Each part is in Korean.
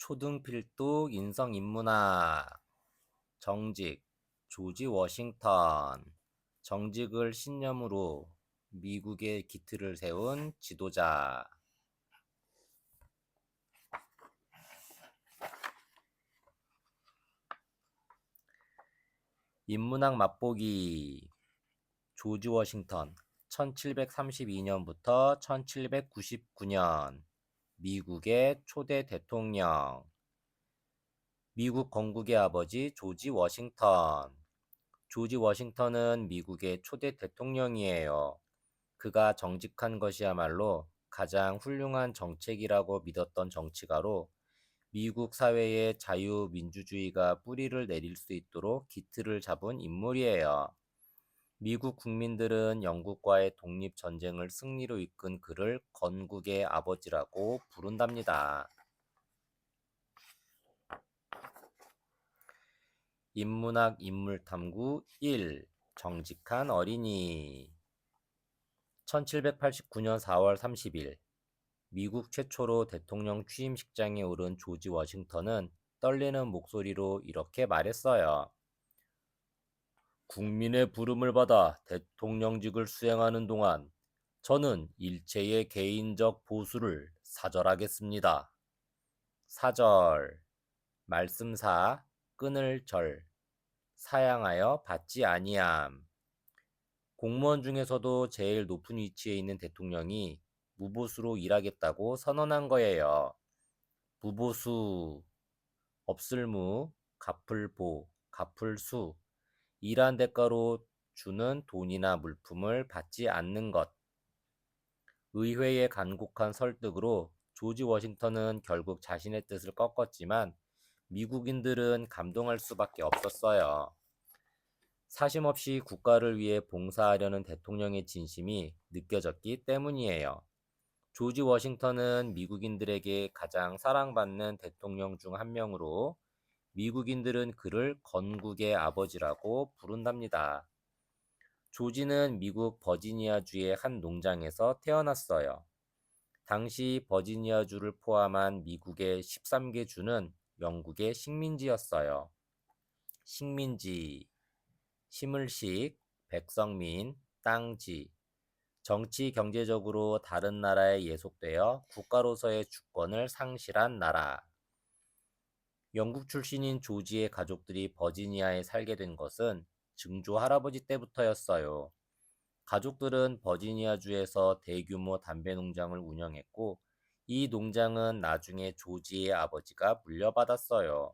초등필독 인성인문학 정직 조지 워싱턴 정직을 신념으로 미국의 기틀을 세운 지도자. 인문학 맛보기. 조지 워싱턴 1732년부터 1799년 미국의 초대 대통령. 미국 건국의 아버지 조지 워싱턴. 조지 워싱턴은 미국의 초대 대통령이에요. 그가 정직한 것이야말로 가장 훌륭한 정책이라고 믿었던 정치가로 미국 사회에 자유민주주의가 뿌리를 내릴 수 있도록 기틀을 잡은 인물이에요. 미국 국민들은 영국과의 독립전쟁을 승리로 이끈 그를 건국의 아버지라고 부른답니다. 인문학 인물탐구 1. 정직한 어린이. 1789년 4월 30일 미국 최초로 대통령 취임식장에 오른 조지 워싱턴은 떨리는 목소리로 이렇게 말했어요. 국민의 부름을 받아 대통령직을 수행하는 동안 저는 일체의 개인적 보수를 사절하겠습니다. 사절, 말씀사, 끊을 절, 사양하여 받지 아니함. 공무원 중에서도 제일 높은 위치에 있는 대통령이 무보수로 일하겠다고 선언한 거예요. 무보수, 없을무, 갚을보, 갚을수, 일한 대가로 주는 돈이나 물품을 받지 않는 것. 의회의 간곡한 설득으로 조지 워싱턴은 결국 자신의 뜻을 꺾었지만 미국인들은 감동할 수밖에 없었어요. 사심없이 국가를 위해 봉사하려는 대통령의 진심이 느껴졌기 때문이에요. 조지 워싱턴은 미국인들에게 가장 사랑받는 대통령 중 한 명으로 미국인들은 그를 건국의 아버지라고 부른답니다. 조지는 미국 버지니아주의 한 농장에서 태어났어요. 당시 버지니아주를 포함한 미국의 13개 주는 영국의 식민지였어요. 식민지, 식물식, 백성민, 땅지, 정치 경제적으로 다른 나라에 예속되어 국가로서의 주권을 상실한 나라. 영국 출신인 조지의 가족들이 버지니아에 살게 된 것은 증조 할아버지 때부터였어요. 가족들은 버지니아주에서 대규모 담배 농장을 운영했고 이 농장은 나중에 조지의 아버지가 물려받았어요.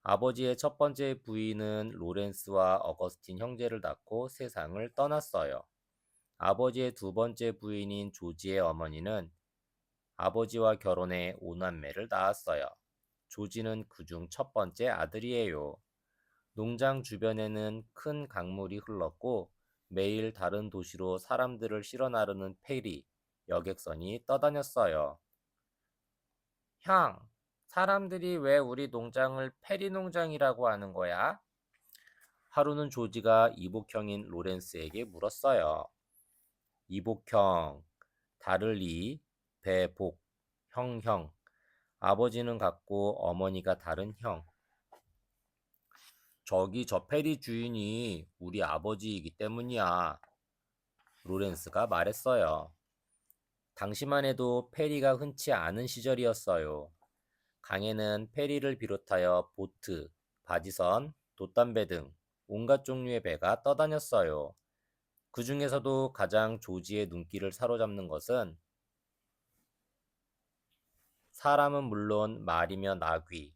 아버지의 첫 번째 부인은 로렌스와 어거스틴 형제를 낳고 세상을 떠났어요. 아버지의 두 번째 부인인 조지의 어머니는 아버지와 결혼해 5남매를 낳았어요. 조지는 그중 첫 번째 아들이에요. 농장 주변에는 큰 강물이 흘렀고 매일 다른 도시로 사람들을 실어 나르는 페리, 여객선이 떠다녔어요. 형, 사람들이 왜 우리 농장을 페리 농장이라고 하는 거야? 하루는 조지가 이복형인 로렌스에게 물었어요. 이복형, 다를이, 배복, 형형. 아버지는 같고 어머니가 다른 형. 저기 저 페리 주인이 우리 아버지이기 때문이야. 로렌스가 말했어요. 당시만 해도 페리가 흔치 않은 시절이었어요. 강에는 페리를 비롯하여 보트, 바지선, 돛담배 등 온갖 종류의 배가 떠다녔어요. 그 중에서도 가장 조지의 눈길을 사로잡는 것은 사람은 물론 말이며 나귀,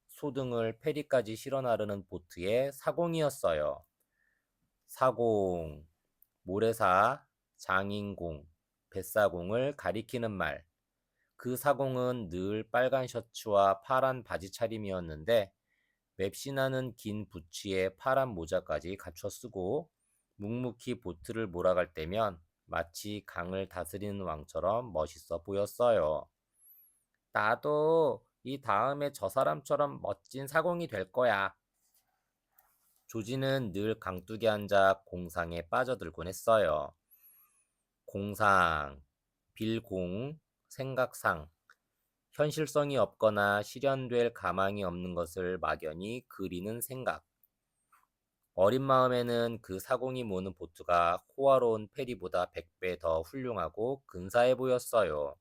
소등을 페리까지 실어 나르는 보트의 사공이었어요. 사공, 모래사, 장인공, 뱃사공을 가리키는 말. 그 사공은 늘 빨간 셔츠와 파란 바지 차림이었는데 맵시나는 긴 부츠에 파란 모자까지 갖춰 쓰고 묵묵히 보트를 몰아갈 때면 마치 강을 다스리는 왕처럼 멋있어 보였어요. 나도 이 다음에 저 사람처럼 멋진 사공이 될 거야. 조지는 늘 강둑에 앉아 공상에 빠져들곤 했어요. 공상, 빌공, 생각상, 현실성이 없거나 실현될 가망이 없는 것을 막연히 그리는 생각. 어린 마음에는 그 사공이 모는 보트가 호화로운 페리보다 100배 더 훌륭하고 근사해 보였어요.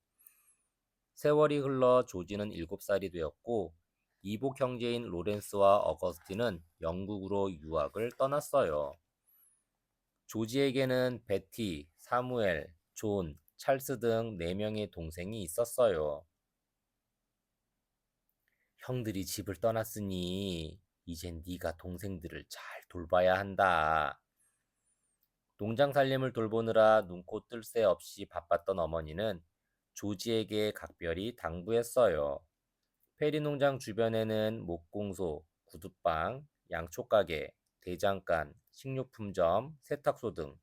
세월이 흘러 조지는 7살이 되었고 이복 형제인 로렌스와 어거스틴은 영국으로 유학을 떠났어요. 조지에게는 베티, 사무엘, 존, 찰스 등 4명의 동생이 있었어요. 형들이 집을 떠났으니 이젠 네가 동생들을 잘 돌봐야 한다. 농장 살림을 돌보느라 눈코 뜰 새 없이 바빴던 어머니는 조지에게 각별히 당부했어요. 페리 농장 주변에는 목공소, 구두방, 양초가게, 대장간, 식료품점, 세탁소 등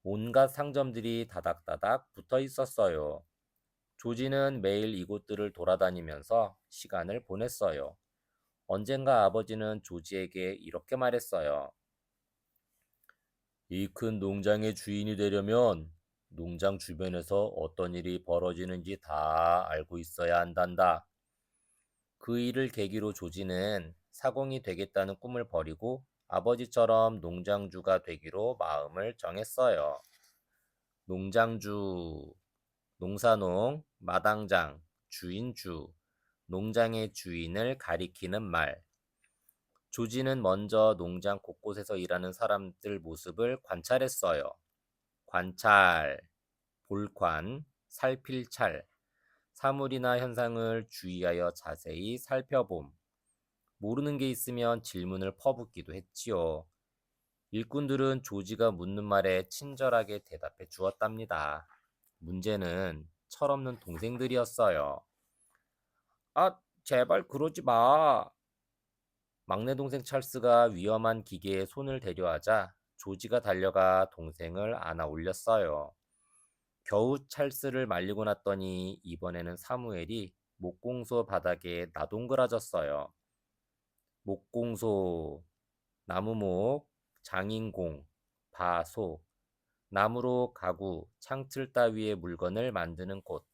온갖 상점들이 다닥다닥 붙어 있었어요. 조지는 매일 이곳들을 돌아다니면서 시간을 보냈어요. 언젠가 아버지는 조지에게 이렇게 말했어요. 이 큰 농장의 주인이 되려면 농장 주변에서 어떤 일이 벌어지는지 다 알고 있어야 한단다. 그 일을 계기로 조지는 사공이 되겠다는 꿈을 버리고 아버지처럼 농장주가 되기로 마음을 정했어요. 농장주, 농사농, 마당장, 주인주, 농장의 주인을 가리키는 말. 조지는 먼저 농장 곳곳에서 일하는 사람들 모습을 관찰했어요. 관찰, 볼관, 살필 찰, 사물이나 현상을 주의하여 자세히 살펴봄. 모르는 게 있으면 질문을 퍼붓기도 했지요. 일꾼들은 조지가 묻는 말에 친절하게 대답해 주었답니다. 문제는 철없는 동생들이었어요. 아, 제발 그러지 마. 막내 동생 찰스가 위험한 기계에 손을 대려 하자 조지가 달려가 동생을 안아 올렸어요. 겨우 찰스를 말리고 났더니 이번에는 사무엘이 목공소 바닥에 나동그라졌어요. 목공소, 나무목, 장인공, 바소, 나무로 가구, 창틀 따위의 물건을 만드는 곳.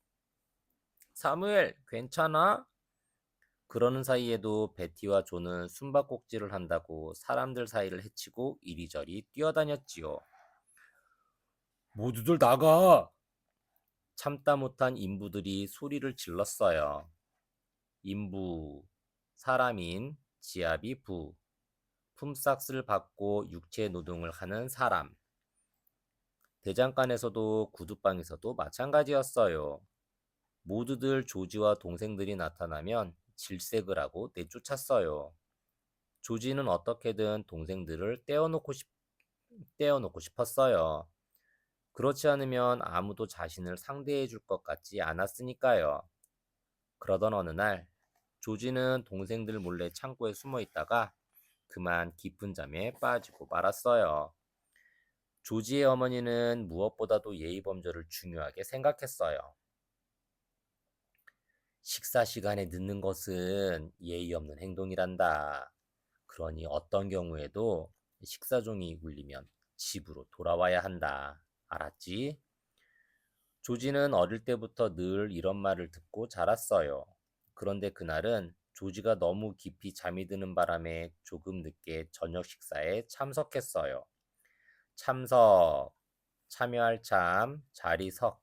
사무엘, 괜찮아? 그러는 사이에도 베티와 존은 숨바꼭질을 한다고 사람들 사이를 헤치고 이리저리 뛰어다녔지요. 모두들 나가! 참다 못한 인부들이 소리를 질렀어요. 인부, 사람인, 지아비 부, 품삯을 받고 육체 노동을 하는 사람. 대장간에서도 구두방에서도 마찬가지였어요. 모두들 조지와 동생들이 나타나면 질색을 하고 내쫓았어요. 조지는 어떻게든 동생들을 떼어놓고 싶었어요. 그렇지 않으면 아무도 자신을 상대해 줄 것 같지 않았으니까요. 그러던 어느 날, 조지는 동생들 몰래 창고에 숨어 있다가 그만 깊은 잠에 빠지고 말았어요. 조지의 어머니는 무엇보다도 예의범절을 중요하게 생각했어요. 식사 시간에 늦는 것은 예의 없는 행동이란다. 그러니 어떤 경우에도 식사종이 울리면 집으로 돌아와야 한다. 알았지? 조지는 어릴 때부터 늘 이런 말을 듣고 자랐어요. 그런데 그날은 조지가 너무 깊이 잠이 드는 바람에 조금 늦게 저녁 식사에 참석했어요. 참석, 참여할 참, 자리석,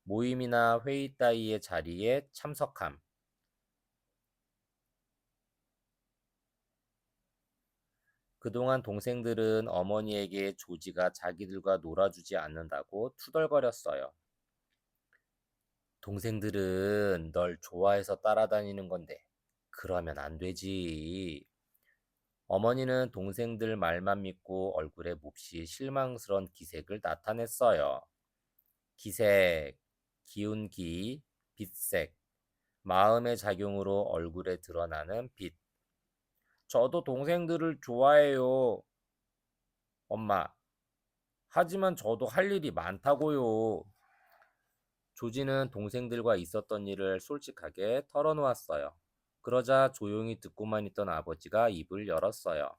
모임이나 회의 따위의 자리에 참석함. 그동안 동생들은 어머니에게 조지가 자기들과 놀아주지 않는다고 투덜거렸어요. 동생들은 널 좋아해서 따라다니는 건데, 그러면 안 되지. 어머니는 동생들 말만 믿고 얼굴에 몹시 실망스런 기색을 나타냈어요. 기색, 기운기, 빛색, 마음의 작용으로 얼굴에 드러나는 빛. 저도 동생들을 좋아해요. 엄마, 하지만 저도 할 일이 많다고요. 조지는 동생들과 있었던 일을 솔직하게 털어놓았어요. 그러자 조용히 듣고만 있던 아버지가 입을 열었어요.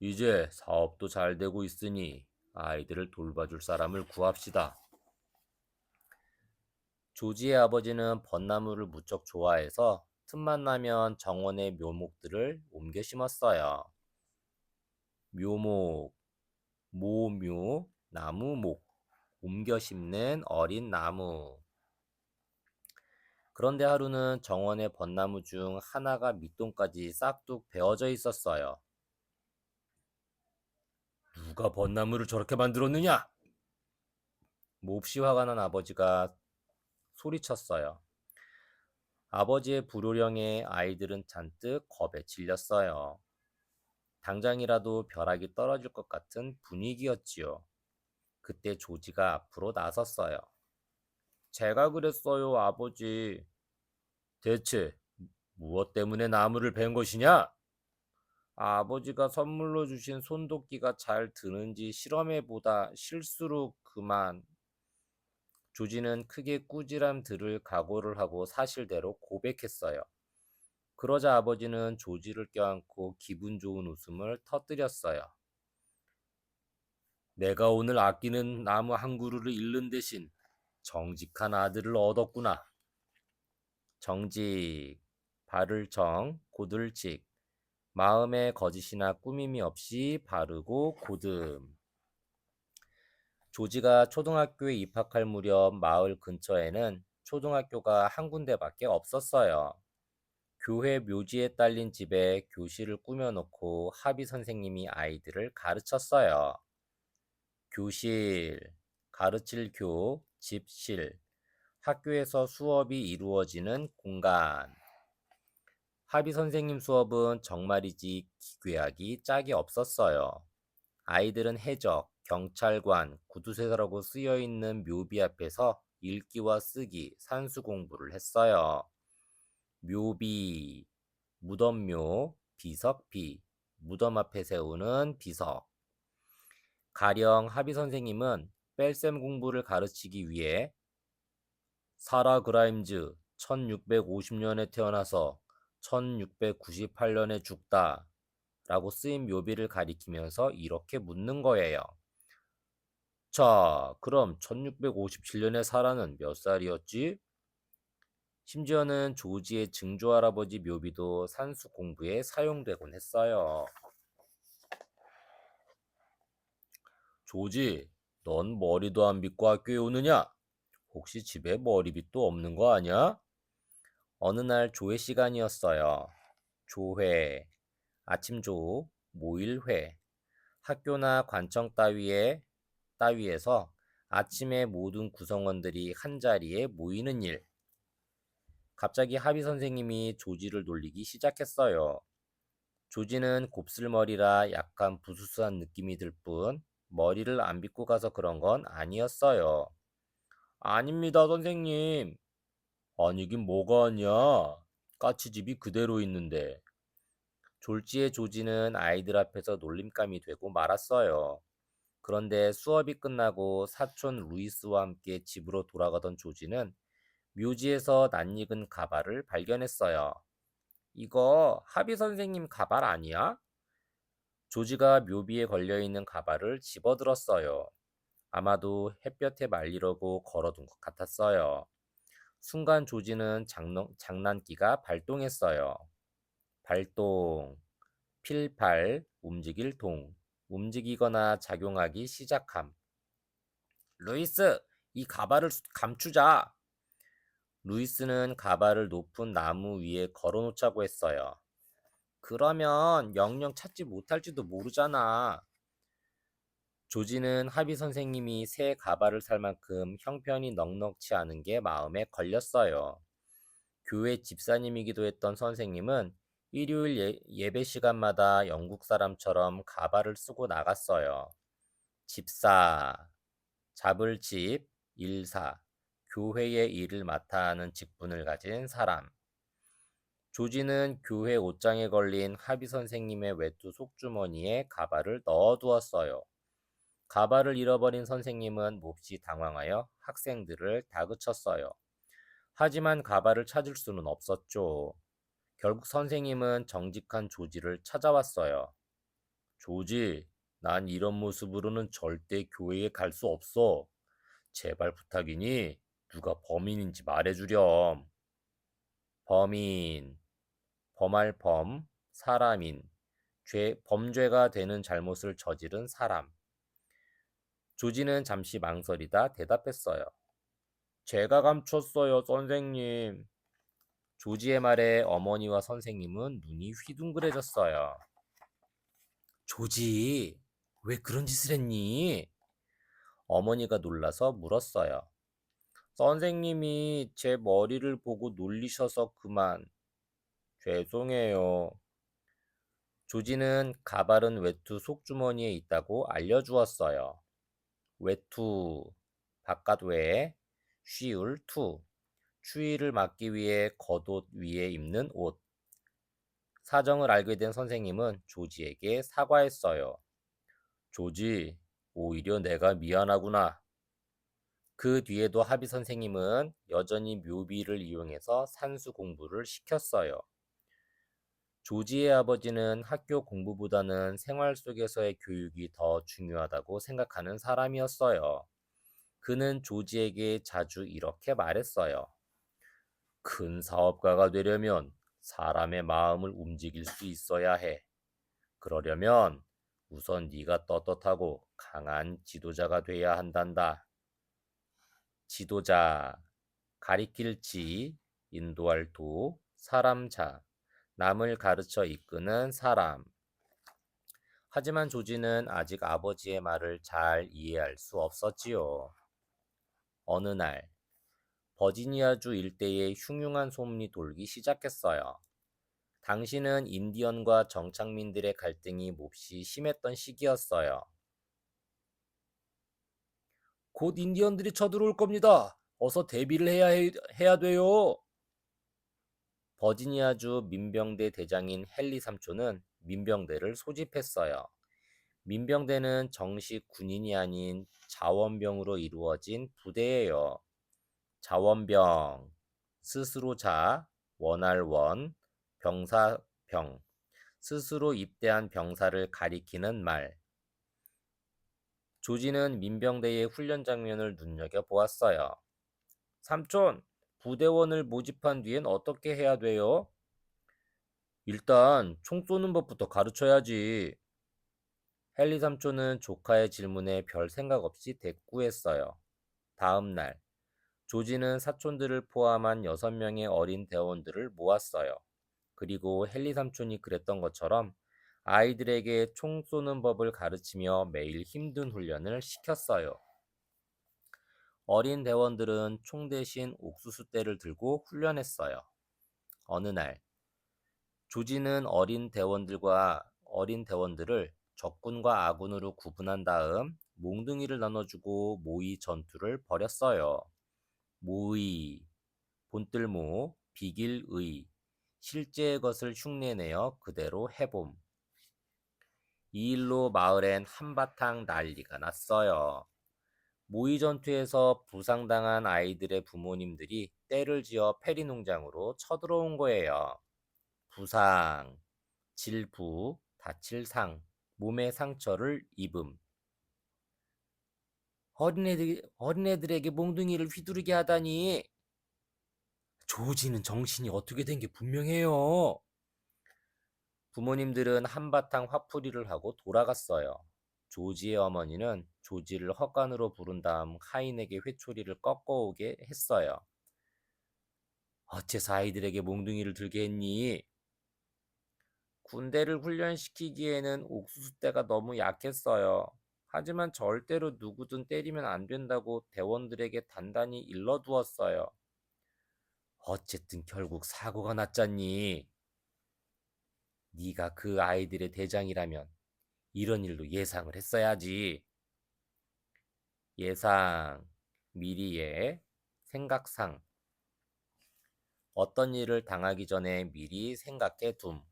이제 사업도 잘 되고 있으니 아이들을 돌봐줄 사람을 구합시다. 조지의 아버지는 벚나무를 무척 좋아해서 틈만 나면 정원의 묘목들을 옮겨 심었어요. 묘목, 모묘, 나무목, 옮겨 심는 어린 나무. 그런데 하루는 정원의 벚나무 중 하나가 밑동까지 싹둑 베어져 있었어요. 누가 벚나무를 저렇게 만들었느냐? 몹시 화가 난 아버지가 소리쳤어요. 아버지의 불호령에 아이들은 잔뜩 겁에 질렸어요. 당장이라도 벼락이 떨어질 것 같은 분위기였지요. 그때 조지가 앞으로 나섰어요. 제가 그랬어요, 아버지. 대체 무엇 때문에 나무를 벤 것이냐? 아버지가 선물로 주신 손도끼가 잘 드는지 실험해보다 실수로 그만. 조지는 크게 꾸지람 들을 각오를 하고 사실대로 고백했어요. 그러자 아버지는 조지를 껴안고 기분 좋은 웃음을 터뜨렸어요. 내가 오늘 아끼는 나무 한 그루를 잃는 대신 정직한 아들을 얻었구나. 정직, 바를 정, 고들직, 마음에 거짓이나 꾸밈이 없이 바르고 고듬. 조지가 초등학교에 입학할 무렵 마을 근처에는 초등학교가 한 군데밖에 없었어요. 교회 묘지에 딸린 집에 교실을 꾸며놓고 하비 선생님이 아이들을 가르쳤어요. 교실, 가르칠 교, 집실, 학교에서 수업이 이루어지는 공간. 하비 선생님 수업은 정말이지 기괴하기 짝이 없었어요. 아이들은 해적, 경찰관, 구두쇠라고 쓰여있는 묘비 앞에서 읽기와 쓰기, 산수 공부를 했어요. 묘비, 무덤묘, 비석비, 무덤 앞에 세우는 비석. 가령 하비 선생님은 뺄셈 공부를 가르치기 위해 사라 그라임즈 1650년에 태어나서 1698년에 죽다 라고 쓰인 묘비를 가리키면서 이렇게 묻는 거예요. 자, 그럼 1657년에 사라는 몇 살이었지? 심지어는 조지의 증조할아버지 묘비도 산수 공부에 사용되곤 했어요. 조지, 넌 머리도 안 빗고 학교에 오느냐? 혹시 집에 머리빗도 없는 거 아니야? 어느 날 조회 시간이었어요. 조회, 아침조, 모일회, 학교나 관청 따위에서 아침에 모든 구성원들이 한자리에 모이는 일. 갑자기 하비 선생님이 조지를 놀리기 시작했어요. 조지는 곱슬머리라 약간 부스스한 느낌이 들 뿐 머리를 안 빗고 가서 그런 건 아니었어요. 아닙니다, 선생님. 아니긴 뭐가 아니야. 까치집이 그대로 있는데. 졸지의 조지는 아이들 앞에서 놀림감이 되고 말았어요. 그런데 수업이 끝나고 사촌 루이스와 함께 집으로 돌아가던 조지는 묘지에서 낯익은 가발을 발견했어요. 이거 하비 선생님 가발 아니야? 조지가 묘비에 걸려있는 가발을 집어들었어요. 아마도 햇볕에 말리려고 걸어둔 것 같았어요. 순간 조지는 장난기가 발동했어요. 발동, 필발, 움직일 동, 움직이거나 작용하기 시작함. 루이스, 이 가발을 감추자. 루이스는 가발을 높은 나무 위에 걸어놓자고 했어요. 그러면 영영 찾지 못할지도 모르잖아. 조지는 하비 선생님이 새 가발을 살 만큼 형편이 넉넉치 않은 게 마음에 걸렸어요. 교회 집사님이기도 했던 선생님은 일요일 예배 시간마다 영국 사람처럼 가발을 쓰고 나갔어요. 집사, 잡을 집, 일사, 교회의 일을 맡아 하는 직분을 가진 사람. 조지는 교회 옷장에 걸린 하비 선생님의 외투 속주머니에 가발을 넣어두었어요. 가발을 잃어버린 선생님은 몹시 당황하여 학생들을 다그쳤어요. 하지만 가발을 찾을 수는 없었죠. 결국 선생님은 정직한 조지를 찾아왔어요. 조지, 난 이런 모습으로는 절대 교회에 갈 수 없어. 제발 부탁이니 누가 범인인지 말해주렴. 범인, 범할 범, 사람인, 범죄가 되는 잘못을 저지른 사람. 조지는 잠시 망설이다 대답했어요. 제가 감췄어요, 선생님. 조지의 말에 어머니와 선생님은 눈이 휘둥그레졌어요. 조지, 왜 그런 짓을 했니? 어머니가 놀라서 물었어요. 선생님이 제 머리를 보고 놀리셔서 그만. 죄송해요. 조지는 가발은 외투 속주머니에 있다고 알려주었어요. 외투, 바깥 외에, 쉬울 투, 추위를 막기 위해 겉옷 위에 입는 옷. 사정을 알게 된 선생님은 조지에게 사과했어요. 조지, 오히려 내가 미안하구나. 그 뒤에도 하비 선생님은 여전히 묘비를 이용해서 산수 공부를 시켰어요. 조지의 아버지는 학교 공부보다는 생활 속에서의 교육이 더 중요하다고 생각하는 사람이었어요. 그는 조지에게 자주 이렇게 말했어요. 큰 사업가가 되려면 사람의 마음을 움직일 수 있어야 해. 그러려면 우선 네가 떳떳하고 강한 지도자가 돼야 한단다. 지도자, 가리킬 지, 인도할 도, 사람자, 남을 가르쳐 이끄는 사람. 하지만 조지는 아직 아버지의 말을 잘 이해할 수 없었지요. 어느 날, 버지니아주 일대에 흉흉한 소문이 돌기 시작했어요. 당시는 인디언과 정착민들의 갈등이 몹시 심했던 시기였어요. 곧 인디언들이 쳐들어올 겁니다. 어서 대비를 해야 돼요. 버지니아주 민병대 대장인 헨리 삼초는 민병대를 소집했어요. 민병대는 정식 군인이 아닌 자원병으로 이루어진 부대예요. 자원병, 스스로 자, 원할 원, 병사 병, 스스로 입대한 병사를 가리키는 말. 조지는 민병대의 훈련 장면을 눈여겨보았어요. 삼촌, 부대원을 모집한 뒤엔 어떻게 해야 돼요? 일단 총 쏘는 법부터 가르쳐야지. 헨리 삼촌은 조카의 질문에 별 생각 없이 대꾸했어요. 다음 날, 조지는 사촌들을 포함한 6명의 어린 대원들을 모았어요. 그리고 헨리 삼촌이 그랬던 것처럼 아이들에게 총 쏘는 법을 가르치며 매일 힘든 훈련을 시켰어요. 어린 대원들은 총 대신 옥수수대를 들고 훈련했어요. 어느 날, 조지는 어린 대원들을 적군과 아군으로 구분한 다음 몽둥이를 나눠주고 모의 전투를 벌였어요. 모의, 본뜰모, 비길의, 실제의 것을 흉내내어 그대로 해봄. 이 일로 마을엔 한바탕 난리가 났어요. 모의 전투에서 부상당한 아이들의 부모님들이 떼를 지어 페리 농장으로 쳐들어온 거예요. 부상, 질부, 다칠 상, 몸의 상처를 입음. 어린애들에게 몽둥이를 휘두르게 하다니. 조지는 정신이 어떻게 된 게 분명해요. 부모님들은 한바탕 화풀이를 하고 돌아갔어요. 조지의 어머니는 조지를 헛간으로 부른 다음 하인에게 회초리를 꺾어오게 했어요. 어째서 아이들에게 몽둥이를 들게 했니? 군대를 훈련시키기에는 옥수수대가 너무 약했어요. 하지만 절대로 누구든 때리면 안 된다고 대원들에게 단단히 일러두었어요. 어쨌든 결국 사고가 났잖니. 네가 그 아이들의 대장이라면 이런 일도 예상을 했어야지. 예상, 미리의, 생각상. 어떤 일을 당하기 전에 미리 생각해 둠.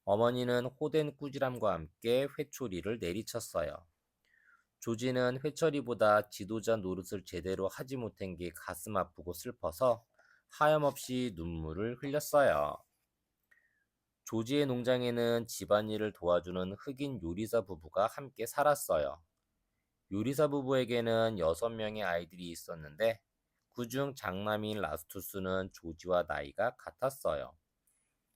어머니는 호된 꾸지람과 함께 회초리를 내리쳤어요. 조지는 회초리보다 지도자 노릇을 제대로 하지 못한 게 가슴 아프고 슬퍼서 하염없이 눈물을 흘렸어요. 조지의 농장에는 집안일을 도와주는 흑인 요리사 부부가 함께 살았어요. 요리사 부부에게는 6명의 아이들이 있었는데 그중 장남인 라스투스는 조지와 나이가 같았어요.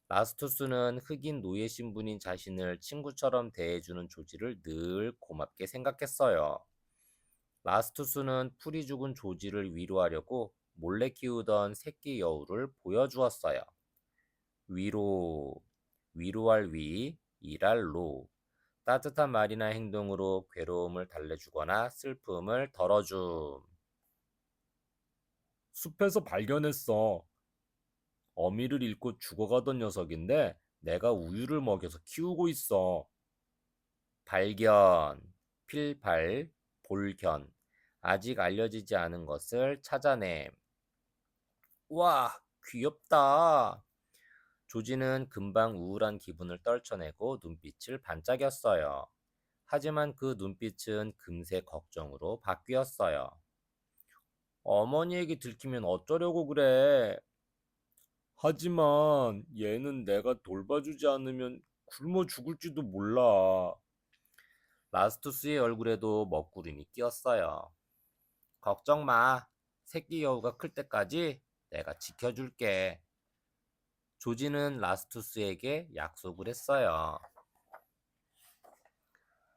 라스투스는 흑인 노예 신분인 자신을 친구처럼 대해주는 조지를 늘 고맙게 생각했어요. 라스투스는 풀이 죽은 조지를 위로하려고 몰래 키우던 새끼 여우를 보여주었어요. 위로, 위로할 위, 일할 로. 따뜻한 말이나 행동으로 괴로움을 달래주거나 슬픔을 덜어줌. 숲에서 발견했어. 어미를 잃고 죽어가던 녀석인데 내가 우유를 먹여서 키우고 있어. 발견, 필발, 볼견. 아직 알려지지 않은 것을 찾아냄. 와, 귀엽다. 조지는 금방 우울한 기분을 떨쳐내고 눈빛을 반짝였어요. 하지만 그 눈빛은 금세 걱정으로 바뀌었어요. 어머니 얘기 들키면 어쩌려고 그래? 하지만 얘는 내가 돌봐주지 않으면 굶어 죽을지도 몰라. 라스투스의 얼굴에도 먹구름이 띄었어요. 걱정 마. 새끼 여우가 클 때까지 내가 지켜줄게. 조지는 라스투스에게 약속을 했어요.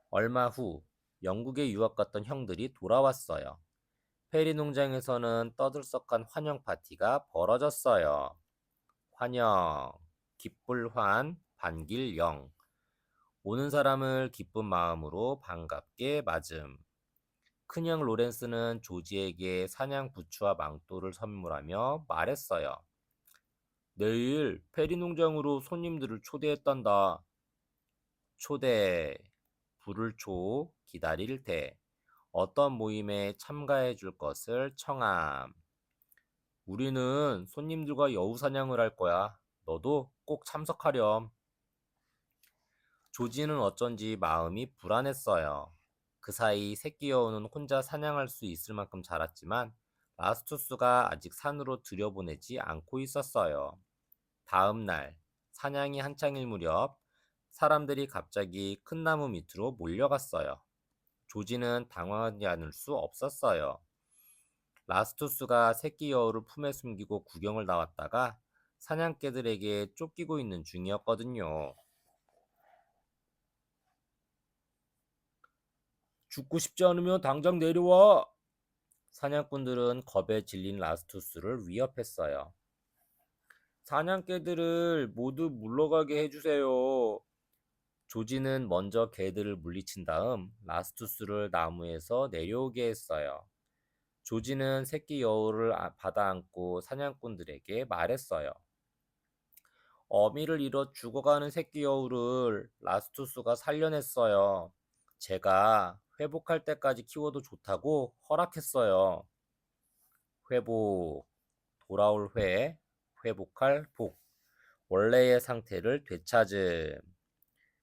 얼마 후 영국에 유학 갔던 형들이 돌아왔어요. 페리 농장에서는 떠들썩한 환영 파티가 벌어졌어요. 환영, 기쁠 환, 반길 영. 오는 사람을 기쁜 마음으로 반갑게 맞음. 큰형 로렌스는 조지에게 사냥 부츠와 망토를 선물하며 말했어요. 내일 페리 농장으로 손님들을 초대했단다. 초대, 부를 초, 기다릴 때, 어떤 모임에 참가해 줄 것을 청함. 우리는 손님들과 여우 사냥을 할 거야. 너도 꼭 참석하렴. 조지는 어쩐지 마음이 불안했어요. 그 사이 새끼 여우는 혼자 사냥할 수 있을 만큼 자랐지만 라스투스가 아직 산으로 들여보내지 않고 있었어요. 다음 날, 사냥이 한창일 무렵 사람들이 갑자기 큰 나무 밑으로 몰려갔어요. 조지는 당황하지 않을 수 없었어요. 라스투스가 새끼 여우를 품에 숨기고 구경을 나왔다가 사냥개들에게 쫓기고 있는 중이었거든요. 죽고 싶지 않으면 당장 내려와! 사냥꾼들은 겁에 질린 라스투스를 위협했어요. 사냥개들을 모두 물러가게 해주세요. 조지는 먼저 개들을 물리친 다음 라스투스를 나무에서 내려오게 했어요. 조지는 새끼 여우를 받아 안고 사냥꾼들에게 말했어요. 어미를 잃어 죽어가는 새끼 여우를 라스투스가 살려냈어요. 제가 회복할 때까지 키워도 좋다고 허락했어요. 회복, 돌아올 회, 회복할 복, 원래의 상태를 되찾음.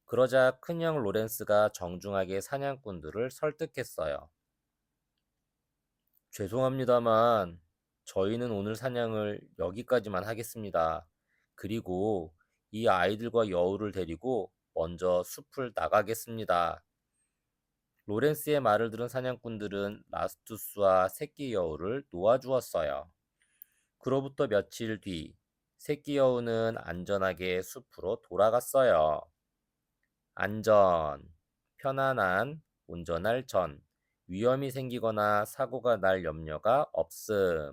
그러자 큰형 로렌스가 정중하게 사냥꾼들을 설득했어요. 죄송합니다만 저희는 오늘 사냥을 여기까지만 하겠습니다. 그리고 이 아이들과 여우를 데리고 먼저 숲을 나가겠습니다. 로렌스의 말을 들은 사냥꾼들은 라스투스와 새끼 여우를 놓아주었어요. 그로부터 며칠 뒤, 새끼 여우는 안전하게 숲으로 돌아갔어요. 안전, 편안한, 운전할 전, 위험이 생기거나 사고가 날 염려가 없음.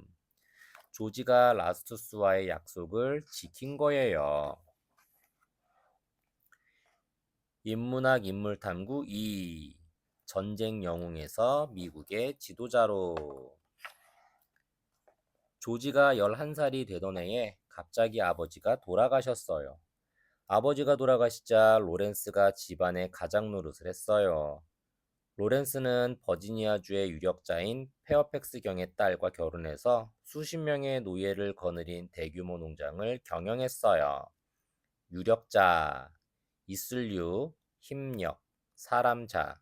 조지가 라스투스와의 약속을 지킨 거예요. 인문학 인물탐구 2. 전쟁 영웅에서 미국의 지도자로. 조지가 11살이 되던 해에 갑자기 아버지가 돌아가셨어요. 아버지가 돌아가시자 로렌스가 집안의 가장 노릇을 했어요. 로렌스는 버지니아주의 유력자인 페어팩스 경의 딸과 결혼해서 수십 명의 노예를 거느린 대규모 농장을 경영했어요. 유력자, 이슬류, 힘력, 사람자,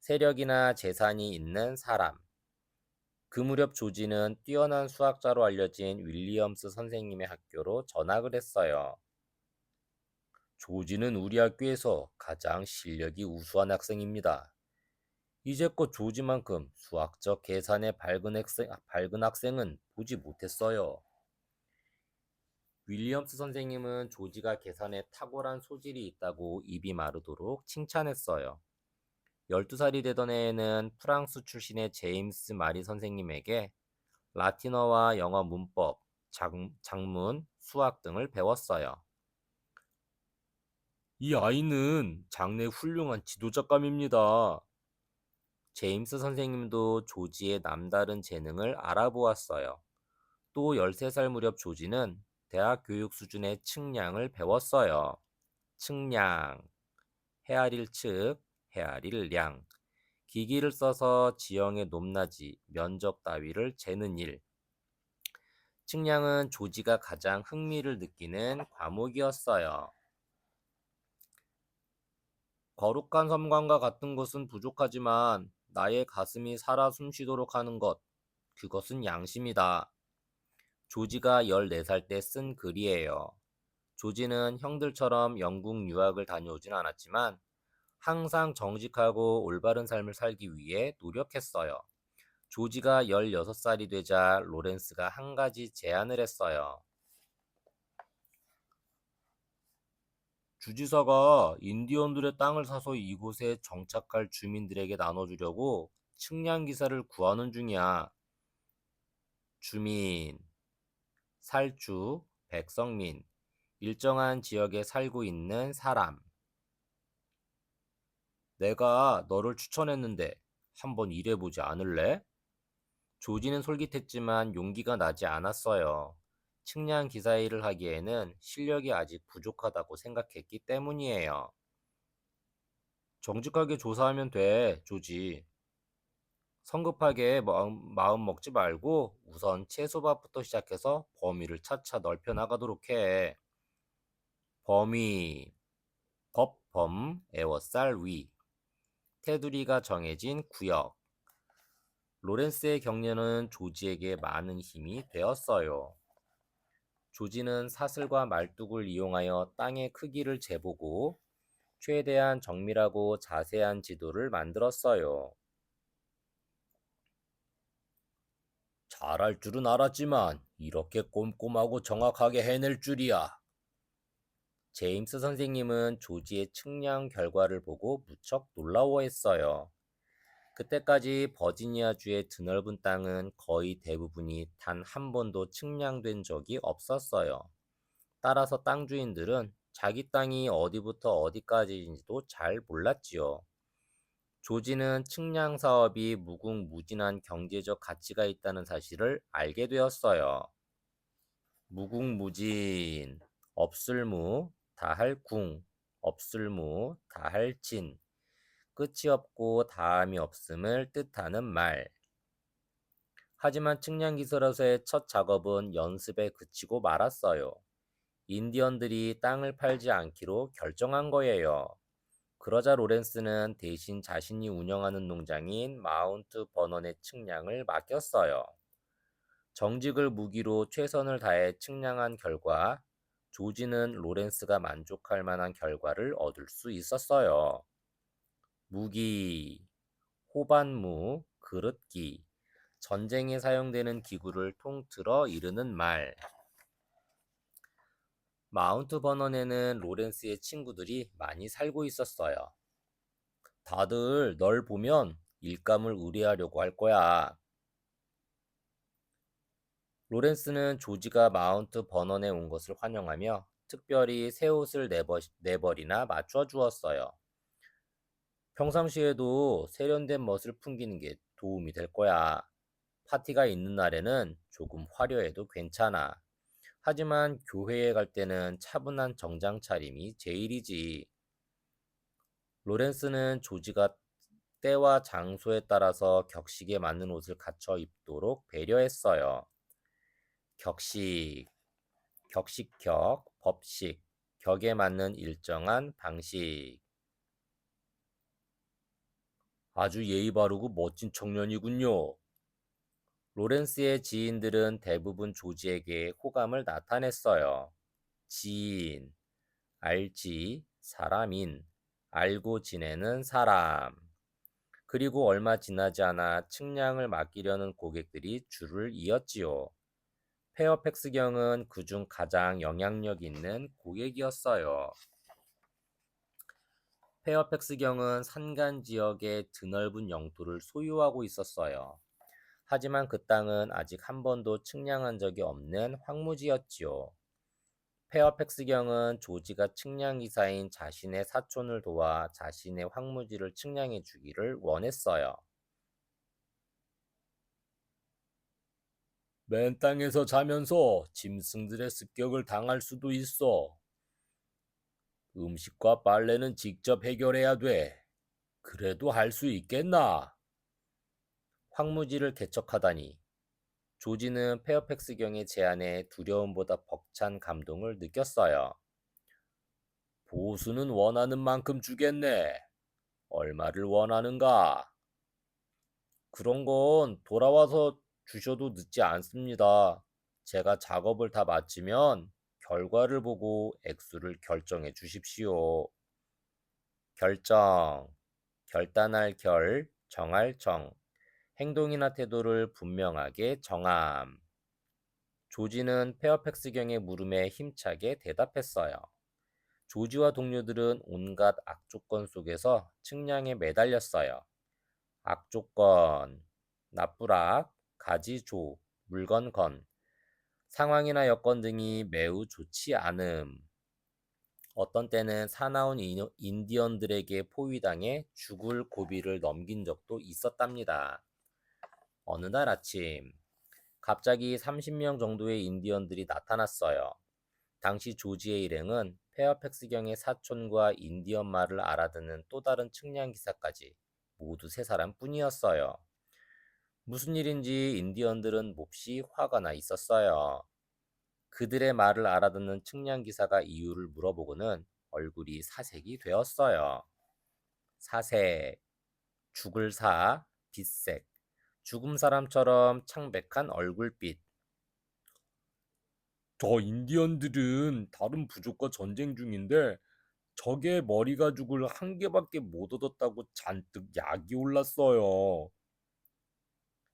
세력이나 재산이 있는 사람. 그 무렵 조지는 뛰어난 수학자로 알려진 윌리엄스 선생님의 학교로 전학을 했어요. 조지는 우리 학교에서 가장 실력이 우수한 학생입니다. 이제껏 조지만큼 수학적 계산에 밝은 학생은 보지 못했어요. 윌리엄스 선생님은 조지가 계산에 탁월한 소질이 있다고 입이 마르도록 칭찬했어요. 12살이 되던 해에는 프랑스 출신의 제임스 마리 선생님에게 라틴어와 영어 문법, 작문, 수학 등을 배웠어요. 이 아이는 장래 훌륭한 지도자감입니다. 제임스 선생님도 조지의 남다른 재능을 알아보았어요. 또 13살 무렵 조지는 대학 교육 수준의 측량을 배웠어요. 측량, 헤아릴 측, 헤아릴 량, 기기를 써서 지형의 높낮이, 면적 따위를 재는 일. 측량은 조지가 가장 흥미를 느끼는 과목이었어요. 거룩한 섬광과 같은 것은 부족하지만 나의 가슴이 살아 숨쉬도록 하는 것, 그것은 양심이다. 조지가 14살 때 쓴 글이에요. 조지는 형들처럼 영국 유학을 다녀오진 않았지만 항상 정직하고 올바른 삶을 살기 위해 노력했어요. 조지가 16살이 되자 로렌스가 한 가지 제안을 했어요. 주지사가 인디언들의 땅을 사서 이곳에 정착할 주민들에게 나눠주려고 측량 기사를 구하는 중이야. 주민, 살주, 백성민, 일정한 지역에 살고 있는 사람. 내가 너를 추천했는데 한번 일해보지 않을래? 조지는 솔깃했지만 용기가 나지 않았어요. 측량 기사 일을 하기에는 실력이 아직 부족하다고 생각했기 때문이에요. 정직하게 조사하면 돼, 조지. 성급하게 마음 먹지 말고 우선 채소밭부터 시작해서 범위를 차차 넓혀 나가도록 해. 범위, 법범, 에워쌀 위, 테두리가 정해진 구역. 로렌스의 격려는 조지에게 많은 힘이 되었어요. 조지는 사슬과 말뚝을 이용하여 땅의 크기를 재보고 최대한 정밀하고 자세한 지도를 만들었어요. 잘할 줄은 알았지만 이렇게 꼼꼼하고 정확하게 해낼 줄이야. 제임스 선생님은 조지의 측량 결과를 보고 무척 놀라워했어요. 그때까지 버지니아주의 드넓은 땅은 거의 대부분이 단 한 번도 측량된 적이 없었어요. 따라서 땅 주인들은 자기 땅이 어디부터 어디까지인지도 잘 몰랐지요. 조지는 측량 사업이 무궁무진한 경제적 가치가 있다는 사실을 알게 되었어요. 무궁무진, 없을무, 다할궁, 없을무, 다할진, 끝이 없고 다함이 없음을 뜻하는 말. 하지만 측량 기술에서의 첫 작업은 연습에 그치고 말았어요. 인디언들이 땅을 팔지 않기로 결정한 거예요. 그러자 로렌스는 대신 자신이 운영하는 농장인 마운트 버넌의 측량을 맡겼어요. 정직을 무기로 최선을 다해 측량한 결과 조지는 로렌스가 만족할 만한 결과를 얻을 수 있었어요. 무기, 호반무, 그릇기, 전쟁에 사용되는 기구를 통틀어 이르는 말. 마운트 버넌에는 로렌스의 친구들이 많이 살고 있었어요. 다들 널 보면 일감을 의뢰하려고 할 거야. 로렌스는 조지가 마운트 버넌에 온 것을 환영하며 특별히 새 옷을 네 벌이나 맞춰 주었어요. 평상시에도 세련된 멋을 풍기는 게 도움이 될 거야. 파티가 있는 날에는 조금 화려해도 괜찮아. 하지만 교회에 갈 때는 차분한 정장 차림이 제일이지. 로렌스는 조지가 때와 장소에 따라서 격식에 맞는 옷을 갖춰 입도록 배려했어요. 격식, 격식격, 법식, 격에 맞는 일정한 방식. 아주 예의 바르고 멋진 청년이군요. 로렌스의 지인들은 대부분 조지에게 호감을 나타냈어요. 지인, 알지, 사람인, 알고 지내는 사람. 그리고 얼마 지나지 않아 측량을 맡기려는 고객들이 줄을 이었지요. 페어팩스경은 그중 가장 영향력 있는 고객이었어요. 페어팩스경은 산간 지역의 드넓은 영토를 소유하고 있었어요. 하지만 그 땅은 아직 한 번도 측량한 적이 없는 황무지였지요. 페어팩스경은 조지가 측량기사인 자신의 사촌을 도와 자신의 황무지를 측량해 주기를 원했어요. 맨 땅에서 자면서 짐승들의 습격을 당할 수도 있어. 음식과 빨래는 직접 해결해야 돼. 그래도 할 수 있겠나? 황무지를 개척하다니. 조지는 페어팩스경의 제안에 두려움보다 벅찬 감동을 느꼈어요. 보수는 원하는 만큼 주겠네. 얼마를 원하는가? 그런 건 돌아와서 주셔도 늦지 않습니다. 제가 작업을 다 마치면 결과를 보고 액수를 결정해 주십시오. 결정, 결단할 결, 정할 정, 행동이나 태도를 분명하게 정함. 조지는 페어팩스경의 물음에 힘차게 대답했어요. 조지와 동료들은 온갖 악조건 속에서 측량에 매달렸어요. 악조건, 나쁘락, 가지조, 물건 건, 상황이나 여건 등이 매우 좋지 않음. 어떤 때는 사나운 인디언들에게 포위당해 죽을 고비를 넘긴 적도 있었답니다. 어느 날 아침, 갑자기 30명 정도의 인디언들이 나타났어요. 당시 조지의 일행은 페어팩스경의 사촌과 인디언 말을 알아듣는 또 다른 측량 기사까지 모두 세 사람뿐이었어요. 무슨 일인지 인디언들은 몹시 화가 나 있었어요. 그들의 말을 알아듣는 측량 기사가 이유를 물어보고는 얼굴이 사색이 되었어요. 사색, 죽을 사, 빛색, 죽음 사람처럼 창백한 얼굴빛. 저 인디언들은 다른 부족과 전쟁 중인데 적의 머리 가죽을 한 개밖에 못 얻었다고 잔뜩 약이 올랐어요.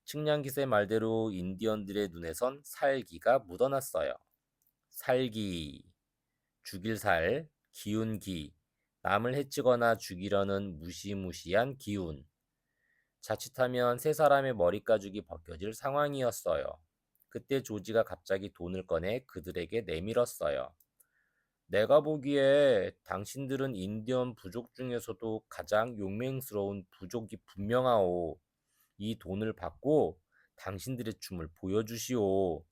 측량기사의 말대로 인디언들의 눈에선 살기가 묻어났어요. 살기, 죽일 살, 기운기, 남을 해치거나 죽이려는 무시무시한 기운. 자칫하면 세 사람의 머리 가죽이 벗겨질 상황이었어요. 그때 조지가 갑자기 돈을 꺼내 그들에게 내밀었어요. 내가 보기에 당신들은 인디언 부족 중에서도 가장 용맹스러운 부족이 분명하오. 이 돈을 받고 당신들의 춤을 보여주시오.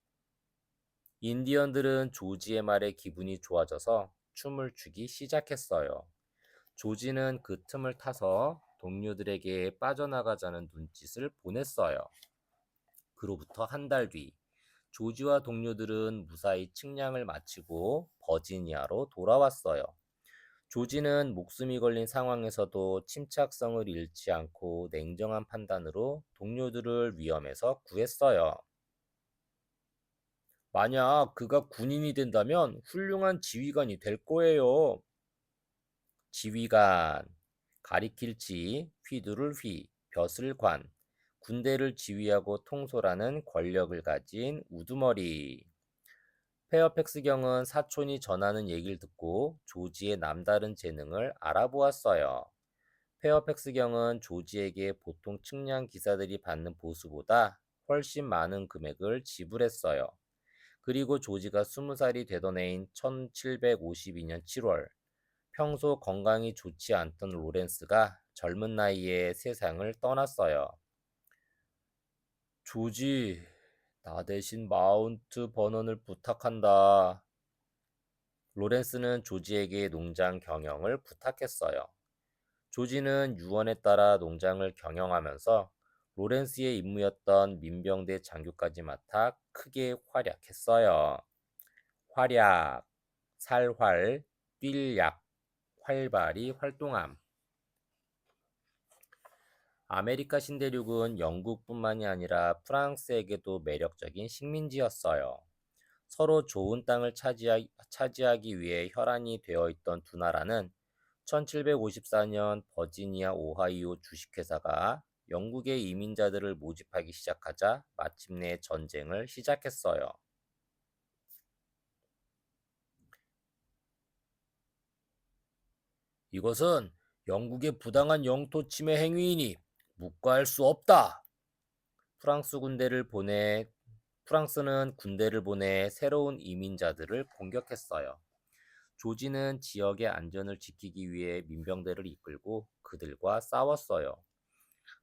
인디언들은 조지의 말에 기분이 좋아져서 춤을 추기 시작했어요. 조지는 그 틈을 타서 동료들에게 빠져나가자는 눈짓을 보냈어요. 그로부터 한 달 뒤, 조지와 동료들은 무사히 측량을 마치고 버지니아로 돌아왔어요. 조지는 목숨이 걸린 상황에서도 침착성을 잃지 않고 냉정한 판단으로 동료들을 위험에서 구했어요. 만약 그가 군인이 된다면 훌륭한 지휘관이 될 거예요. 지휘관, 가리킬 지, 휘두를 휘, 벼슬 관, 군대를 지휘하고 통솔하는 권력을 가진 우두머리. 페어팩스경은 사촌이 전하는 얘기를 듣고 조지의 남다른 재능을 알아보았어요. 페어팩스경은 조지에게 보통 측량 기사들이 받는 보수보다 훨씬 많은 금액을 지불했어요. 그리고 조지가 20살이 되던 해인 1752년 7월, 평소 건강이 좋지 않던 로렌스가 젊은 나이에 세상을 떠났어요. 조지, 나 대신 마운트 버넌을 부탁한다. 로렌스는 조지에게 농장 경영을 부탁했어요. 조지는 유언에 따라 농장을 경영하면서 로렌스의 임무였던 민병대 장교까지 맡아 크게 활약했어요. 활약, 살활, 뛸약, 활발히 활동함. 아메리카 신대륙은 영국뿐만이 아니라 프랑스에게도 매력적인 식민지였어요. 서로 좋은 땅을 차지하기 위해 혈안이 되어 있던 두 나라는 1754년 버지니아 오하이오 주식회사가 영국의 이민자들을 모집하기 시작하자 마침내 전쟁을 시작했어요. 이것은 영국의 부당한 영토 침해 행위이니 묵과할 수 없다. 프랑스는 군대를 보내 새로운 이민자들을 공격했어요. 조지는 지역의 안전을 지키기 위해 민병대를 이끌고 그들과 싸웠어요.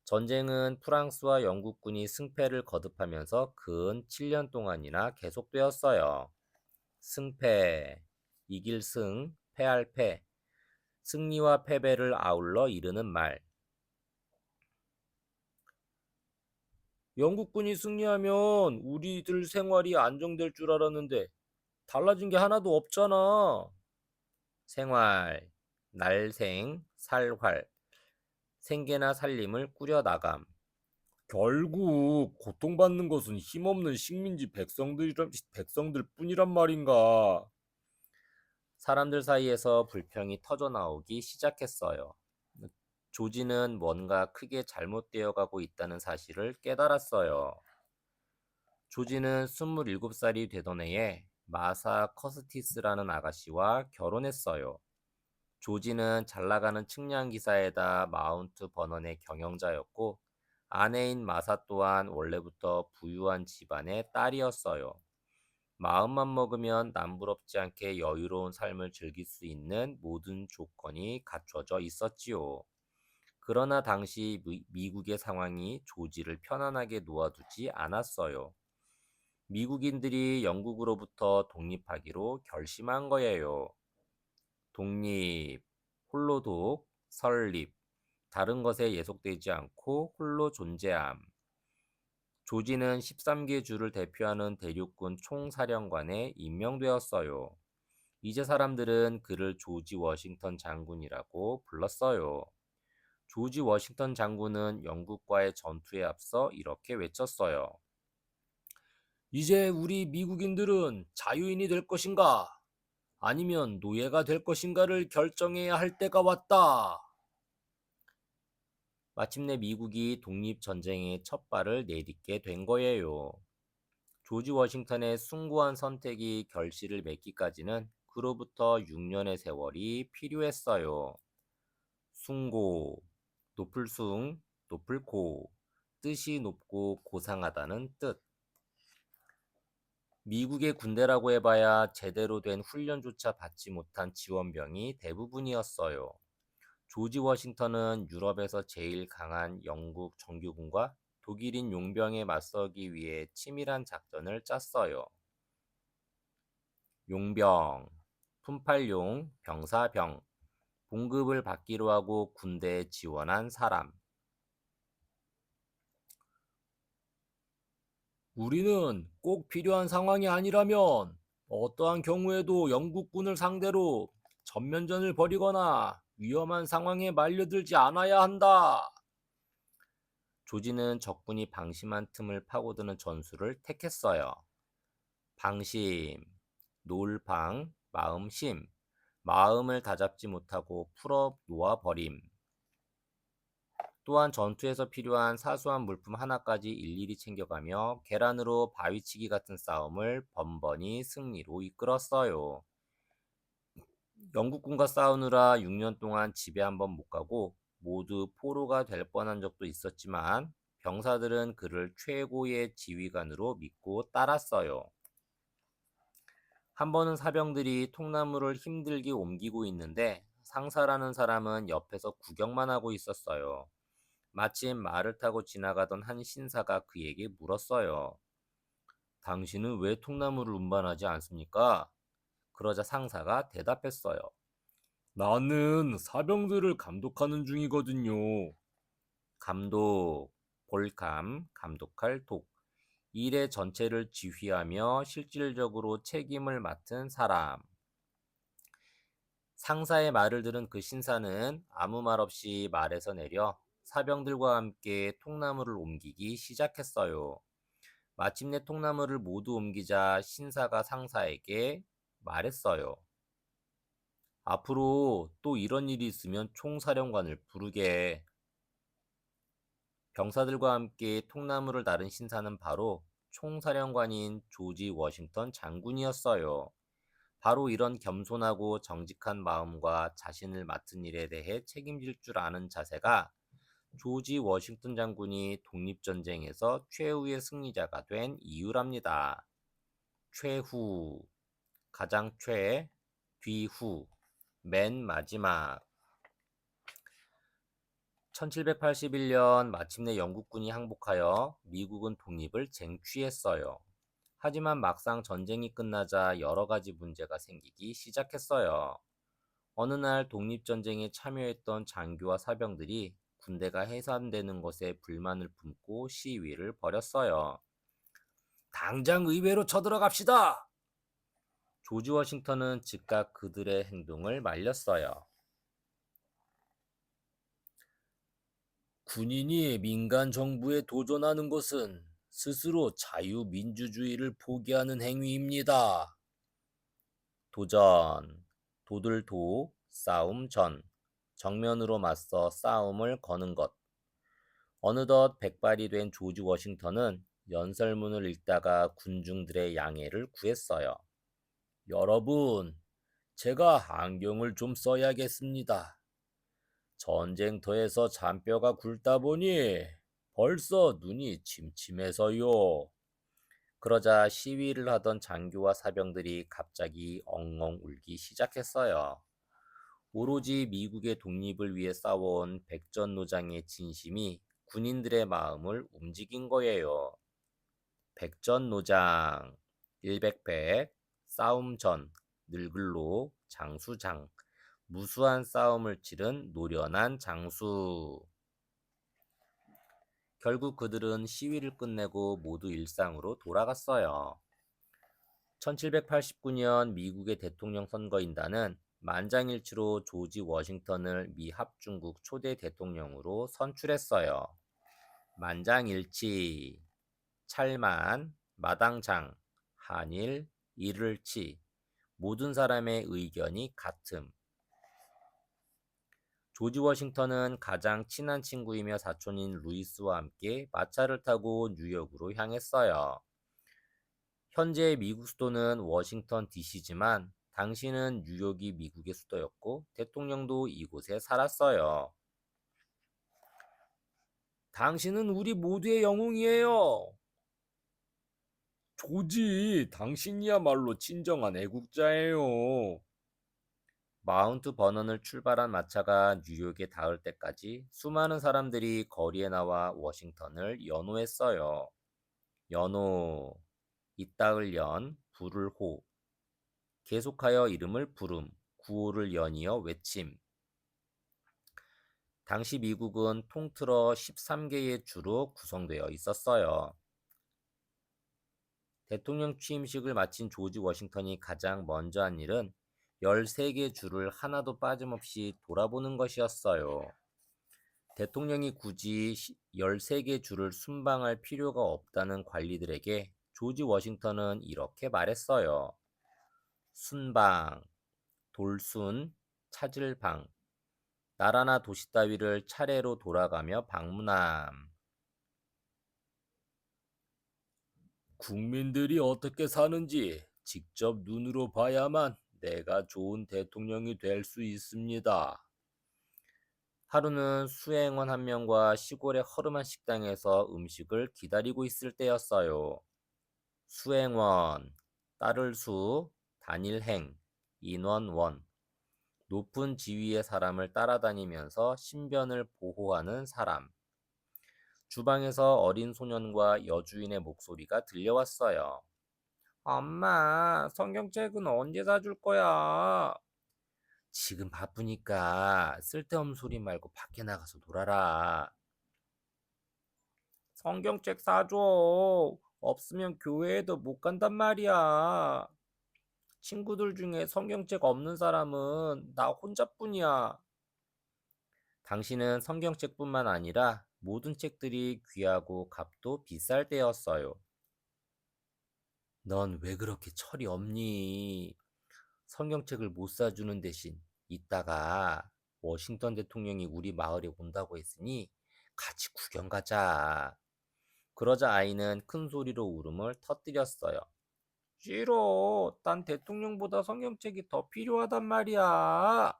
전쟁은 프랑스와 영국군이 승패를 거듭하면서 근 7년 동안이나 계속되었어요. 승패, 이길 승, 패할 패, 승리와 패배를 아울러 이르는 말. 영국군이 승리하면 우리들 생활이 안정될 줄 알았는데 달라진 게 하나도 없잖아. 생활, 날생, 살활, 생계나 살림을 꾸려나감. 결국 고통받는 것은 힘없는 식민지 백성들 뿐이란 말인가. 사람들 사이에서 불평이 터져나오기 시작했어요. 조지는 뭔가 크게 잘못되어 가고 있다는 사실을 깨달았어요. 조지는 27살이 되던 해에 마사 커스티스라는 아가씨와 결혼했어요. 조지는 잘나가는 측량 기사에다 마운트 버넌의 경영자였고 아내인 마사 또한 원래부터 부유한 집안의 딸이었어요. 마음만 먹으면 남부럽지 않게 여유로운 삶을 즐길 수 있는 모든 조건이 갖춰져 있었지요. 그러나 당시 미국의 상황이 조지를 편안하게 놓아두지 않았어요. 미국인들이 영국으로부터 독립하기로 결심한 거예요. 독립, 홀로독, 설립, 다른 것에 예속되지 않고 홀로 존재함. 조지는 13개 주를 대표하는 대륙군 총사령관에 임명되었어요. 이제 사람들은 그를 조지 워싱턴 장군이라고 불렀어요. 조지 워싱턴 장군은 영국과의 전투에 앞서 이렇게 외쳤어요. 이제 우리 미국인들은 자유인이 될 것인가? 아니면 노예가 될 것인가를 결정해야 할 때가 왔다. 마침내 미국이 독립전쟁의 첫 발을 내딛게 된 거예요. 조지 워싱턴의 숭고한 선택이 결실을 맺기까지는 그로부터 6년의 세월이 필요했어요. 숭고, 높을 숭, 높을 고, 뜻이 높고 고상하다는 뜻. 미국의 군대라고 해봐야 제대로 된 훈련조차 받지 못한 지원병이 대부분이었어요. 조지 워싱턴은 유럽에서 제일 강한 영국 정규군과 독일인 용병에 맞서기 위해 치밀한 작전을 짰어요. 용병, 품팔용, 병사병, 봉급을 받기로 하고 군대에 지원한 사람. 우리는 꼭 필요한 상황이 아니라면 어떠한 경우에도 영국군을 상대로 전면전을 벌이거나 위험한 상황에 말려들지 않아야 한다. 조지는 적군이 방심한 틈을 파고드는 전술을 택했어요. 방심, 놀방, 마음심, 마음을 다잡지 못하고 풀어 놓아버림. 또한 전투에서 필요한 사소한 물품 하나까지 일일이 챙겨가며 계란으로 바위치기 같은 싸움을 번번이 승리로 이끌었어요. 영국군과 싸우느라 6년 동안 집에 한 번 못 가고 모두 포로가 될 뻔한 적도 있었지만 병사들은 그를 최고의 지휘관으로 믿고 따랐어요. 한 번은 사병들이 통나무를 힘들게 옮기고 있는데 상사라는 사람은 옆에서 구경만 하고 있었어요. 마침 말을 타고 지나가던 한 신사가 그에게 물었어요. 당신은 왜 통나무를 운반하지 않습니까? 그러자 상사가 대답했어요. 나는 사병들을 감독하는 중이거든요. 감독, 볼감, 감독할 독. 일의 전체를 지휘하며 실질적으로 책임을 맡은 사람. 상사의 말을 들은 그 신사는 아무 말 없이 말에서 내려 사병들과 함께 통나무를 옮기기 시작했어요. 마침내 통나무를 모두 옮기자 신사가 상사에게 말했어요. 앞으로 또 이런 일이 있으면 총사령관을 부르게. 병사들과 함께 통나무를 나른 신사는 바로 총사령관인 조지 워싱턴 장군이었어요. 바로 이런 겸손하고 정직한 마음과 자신을 맡은 일에 대해 책임질 줄 아는 자세가 조지 워싱턴 장군이 독립전쟁에서 최후의 승리자가 된 이유랍니다. 최후, 가장 최, 뒤후, 맨 마지막. 1781년 마침내 영국군이 항복하여 미국은 독립을 쟁취했어요. 하지만 막상 전쟁이 끝나자 여러 가지 문제가 생기기 시작했어요. 어느 날 독립전쟁에 참여했던 장교와 사병들이 군대가 해산되는 것에 불만을 품고 시위를 벌였어요. 당장 의회로 쳐들어갑시다! 조지 워싱턴은 즉각 그들의 행동을 말렸어요. 군인이 민간 정부에 도전하는 것은 스스로 자유민주주의를 포기하는 행위입니다. 도전, 도들도, 싸움 전, 정면으로 맞서 싸움을 거는 것. 어느덧 백발이 된 조지 워싱턴은 연설문을 읽다가 군중들의 양해를 구했어요. 여러분, 제가 안경을 좀 써야겠습니다. 전쟁터에서 잔뼈가 굵다 보니 벌써 눈이 침침해서요. 그러자 시위를 하던 장교와 사병들이 갑자기 엉엉 울기 시작했어요. 오로지 미국의 독립을 위해 싸워온 백전노장의 진심이 군인들의 마음을 움직인 거예요. 백전노장, 일백백, 싸움 전, 늙을로, 장수장, 무수한 싸움을 치른 노련한 장수. 결국 그들은 시위를 끝내고 모두 일상으로 돌아갔어요. 1789년 미국의 대통령 선거인단은 만장일치로 조지 워싱턴을 미 합중국 초대 대통령으로 선출했어요. 만장일치, 찰만, 마당장, 한일, 일을치, 모든 사람의 의견이 같음. 조지 워싱턴은 가장 친한 친구이며 사촌인 루이스와 함께 마차를 타고 뉴욕으로 향했어요. 현재 미국 수도는 워싱턴 DC지만 당시는 뉴욕이 미국의 수도였고 대통령도 이곳에 살았어요. 당신은 우리 모두의 영웅이에요. 조지, 당신이야말로 진정한 애국자예요. 마운트 버넌을 출발한 마차가 뉴욕에 닿을 때까지 수많은 사람들이 거리에 나와 워싱턴을 연호했어요. 연호, 이따을 연, 불을 호, 계속하여 이름을 부름, 구호를 연이어 외침. 당시 미국은 통틀어 13개의 주로 구성되어 있었어요. 대통령 취임식을 마친 조지 워싱턴이 가장 먼저 한 일은 13개 주를 하나도 빠짐없이 돌아보는 것이었어요. 대통령이 굳이 13개 주를 순방할 필요가 없다는 관리들에게 조지 워싱턴은 이렇게 말했어요. 순방, 돌순, 찾을 방, 나라나 도시 따위를 차례로 돌아가며 방문함. 국민들이 어떻게 사는지 직접 눈으로 봐야만 내가 좋은 대통령이 될 수 있습니다. 하루는 수행원 한 명과 시골의 허름한 식당에서 음식을 기다리고 있을 때였어요. 수행원, 따를 수, 단일행, 인원 원, 높은 지위의 사람을 따라다니면서 신변을 보호하는 사람. 주방에서 어린 소년과 여주인의 목소리가 들려왔어요. 엄마, 성경책은 언제 사줄 거야? 지금 바쁘니까 쓸데없는 소리 말고 밖에 나가서 놀아라. 성경책 사줘. 없으면 교회에도 못 간단 말이야. 친구들 중에 성경책 없는 사람은 나 혼자뿐이야. 당신은 성경책뿐만 아니라 모든 책들이 귀하고 값도 비쌀 때였어요. 넌 왜 그렇게 철이 없니? 성경책을 못 사주는 대신 이따가 워싱턴 대통령이 우리 마을에 온다고 했으니 같이 구경 가자. 그러자 아이는 큰 소리로 울음을 터뜨렸어요. 싫어. 난 대통령보다 성경책이 더 필요하단 말이야.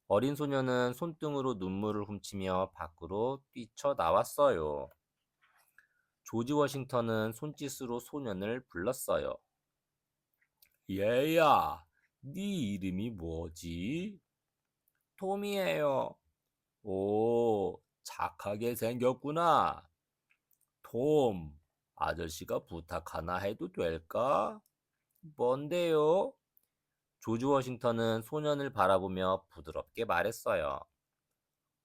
어린 소녀는 손등으로 눈물을 훔치며 밖으로 뛰쳐나왔어요. 조지 워싱턴은 손짓으로 소년을 불렀어요. 얘야, 네 이름이 뭐지? 톰이에요. 오, 착하게 생겼구나. 톰, 아저씨가 부탁 하나 해도 될까? 뭔데요? 조지 워싱턴은 소년을 바라보며 부드럽게 말했어요.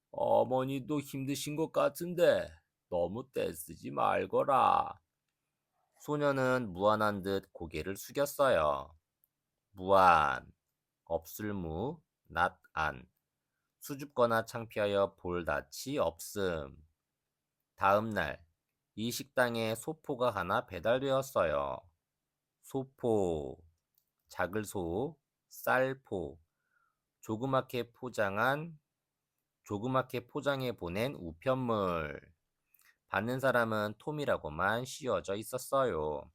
어머니도 힘드신 것 같은데 너무 떼쓰지 말거라. 소년은 무안한 듯 고개를 숙였어요. 무안, 없을무, 낫안, 수줍거나 창피하여 볼 낯이 없음. 다음 날, 이 식당에 소포가 하나 배달되었어요. 소포, 작을소, 쌀포, 조그맣게 포장한, 조그맣게 포장해 보낸 우편물. 받는 사람은 톰이라고만 씌워져 있었어요.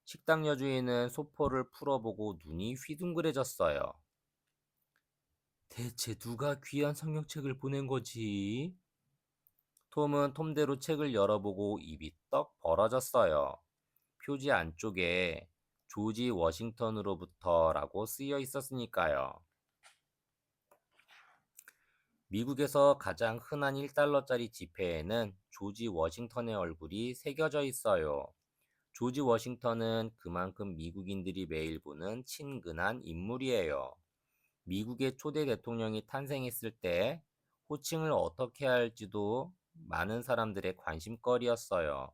식당 여주인은 소포를 풀어보고 눈이 휘둥그레졌어요. 대체 누가 귀한 성경책을 보낸 거지? 톰은 톰대로 책을 열어보고 입이 떡 벌어졌어요. 표지 안쪽에 조지 워싱턴으로부터라고 쓰여 있었으니까요. 미국에서 가장 흔한 1달러짜리 지폐에는 조지 워싱턴의 얼굴이 새겨져 있어요. 조지 워싱턴은 그만큼 미국인들이 매일 보는 친근한 인물이에요. 미국의 초대 대통령이 탄생했을 때 호칭을 어떻게 할지도 많은 사람들의 관심거리였어요.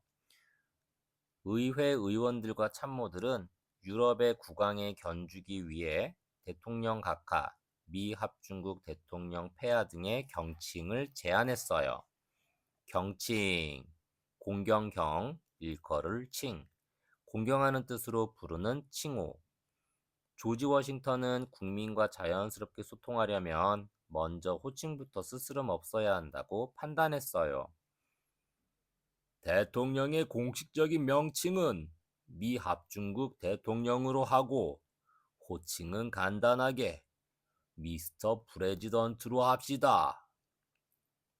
의회 의원들과 참모들은 유럽의 국왕에 견주기 위해 대통령 각하, 미 합중국 대통령 폐하 등의 경칭을 제안했어요. 경칭, 공경경, 일컬을 칭, 공경하는 뜻으로 부르는 칭호. 조지 워싱턴은 국민과 자연스럽게 소통하려면 먼저 호칭부터 스스럼 없어야 한다고 판단했어요. 대통령의 공식적인 명칭은 미 합중국 대통령으로 하고 호칭은 간단하게 미스터 프레지던트로 합시다.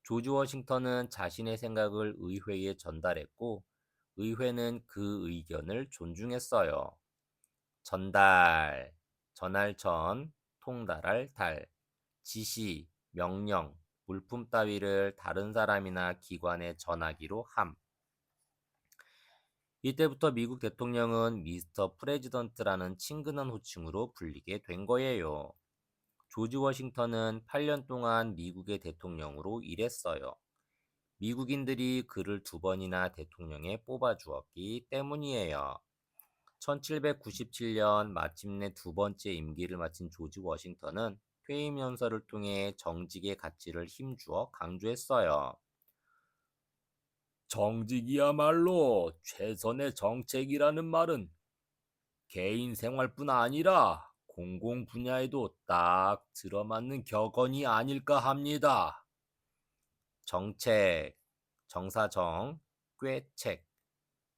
조지 워싱턴은 자신의 생각을 의회에 전달했고 의회는 그 의견을 존중했어요. 전달, 전할 전, 통달할 달, 지시, 명령, 물품 따위를 다른 사람이나 기관에 전하기로 함. 이때부터 미국 대통령은 미스터 프레지던트라는 친근한 호칭으로 불리게 된 거예요. 조지 워싱턴은 8년 동안 미국의 대통령으로 일했어요. 미국인들이 그를 2번이나 대통령에 뽑아주었기 때문이에요. 1797년 마침내 2번째 임기를 마친 조지 워싱턴은 퇴임 연설을 통해 정직의 가치를 힘주어 강조했어요. 정직이야말로 최선의 정책이라는 말은 개인 생활뿐 아니라 공공 분야에도 딱 들어맞는 격언이 아닐까 합니다. 정책, 정사정, 꾀책,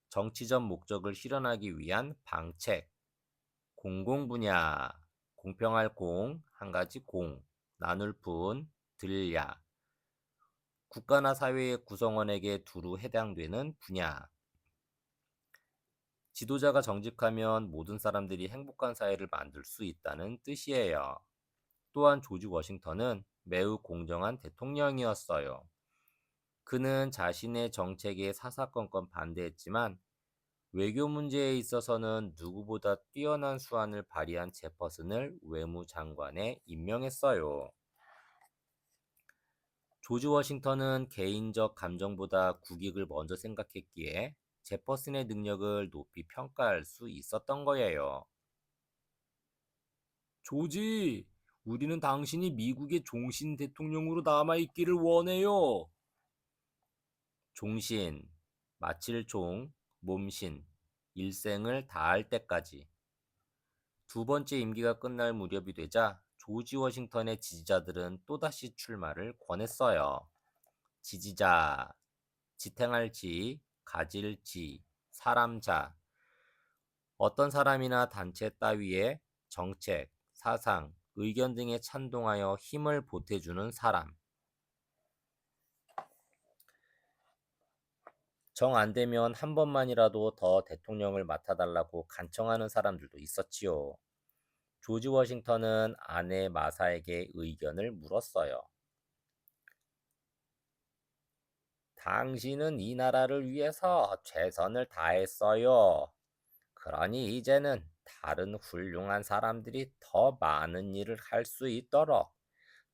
정치적 목적을 실현하기 위한 방책, 공공 분야, 공평할 공, 한 가지 공, 나눌 분, 들야, 국가나 사회의 구성원에게 두루 해당되는 분야. 지도자가 정직하면 모든 사람들이 행복한 사회를 만들 수 있다는 뜻이에요. 또한 조지 워싱턴은 매우 공정한 대통령이었어요. 그는 자신의 정책에 사사건건 반대했지만 외교 문제에 있어서는 누구보다 뛰어난 수완을 발휘한 제퍼슨을 외무장관에 임명했어요. 조지 워싱턴은 개인적 감정보다 국익을 먼저 생각했기에 제퍼슨의 능력을 높이 평가할 수 있었던 거예요. 조지, 우리는 당신이 미국의 종신 대통령으로 남아있기를 원해요. 종신, 마칠 종, 몸신, 일생을 다할 때까지. 2번째 임기가 끝날 무렵이 되자 조지 워싱턴의 지지자들은 또다시 출마를 권했어요. 지지자, 지탱할 지, 가질 지, 사람자. 어떤 사람이나 단체 따위의 정책, 사상, 의견 등에 찬동하여 힘을 보태주는 사람. 정 안 되면 한 번만이라도 더 대통령을 맡아달라고 간청하는 사람들도 있었지요. 조지 워싱턴은 아내 마사에게 의견을 물었어요. 당신은 이 나라를 위해서 최선을 다했어요. 그러니 이제는 다른 훌륭한 사람들이 더 많은 일을 할 수 있도록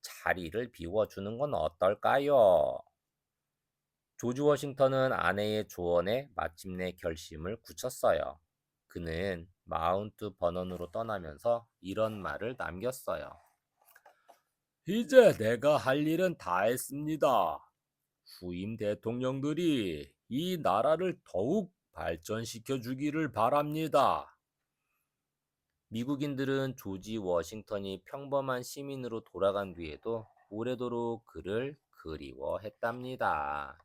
자리를 비워주는 건 어떨까요? 조지 워싱턴은 아내의 조언에 마침내 결심을 굳혔어요. 그는 마운트 버넌으로 떠나면서 이런 말을 남겼어요. 이제 내가 할 일은 다 했습니다. 후임 대통령들이 이 나라를 더욱 발전시켜 주기를 바랍니다. 미국인들은 조지 워싱턴이 평범한 시민으로 돌아간 뒤에도 오래도록 그를 그리워했답니다.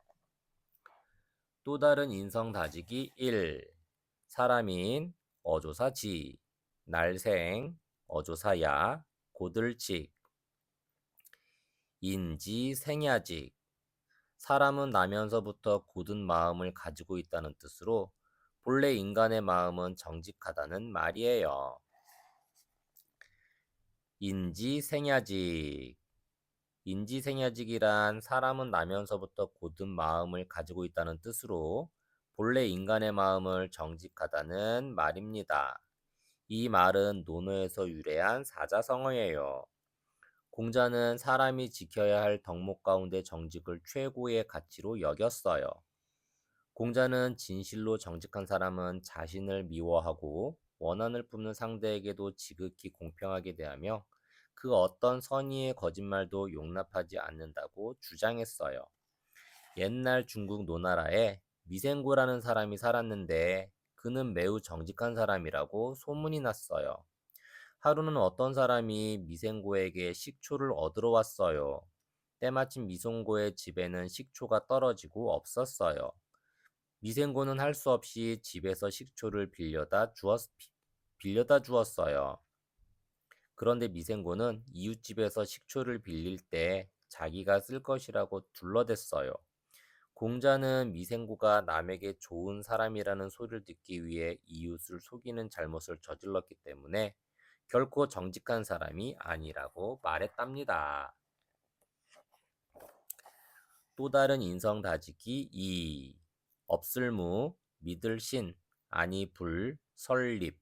또 다른 인성다지기 1. 사람인 어조사지, 날생, 어조사야, 고들직, 인지생야직. 사람은 나면서부터 고든 마음을 가지고 있다는 뜻으로 본래 인간의 마음은 정직하다는 말이에요. 인지생야직. 인지생야직이란 사람은 나면서부터 고든 마음을 가지고 있다는 뜻으로 본래 인간의 마음을 정직하다는 말입니다. 이 말은 논어에서 유래한 사자성어예요. 공자는 사람이 지켜야 할 덕목 가운데 정직을 최고의 가치로 여겼어요. 공자는 진실로 정직한 사람은 자신을 미워하고 원한을 뿜는 상대에게도 지극히 공평하게 대하며 그 어떤 선의의 거짓말도 용납하지 않는다고 주장했어요. 옛날 중국 노나라에 미생고라는 사람이 살았는데 그는 매우 정직한 사람이라고 소문이 났어요. 하루는 어떤 사람이 미생고에게 식초를 얻으러 왔어요. 때마침 미생고의 집에는 식초가 떨어지고 없었어요. 미생고는 할 수 없이 집에서 식초를 빌려다 주었어요. 그런데 미생고는 이웃집에서 식초를 빌릴 때 자기가 쓸 것이라고 둘러댔어요. 공자는 미생고가 남에게 좋은 사람이라는 소리를 듣기 위해 이웃을 속이는 잘못을 저질렀기 때문에 결코 정직한 사람이 아니라고 말했답니다. 또 다른 인성다지기 2. 없을무, 믿을신, 아니불, 설립,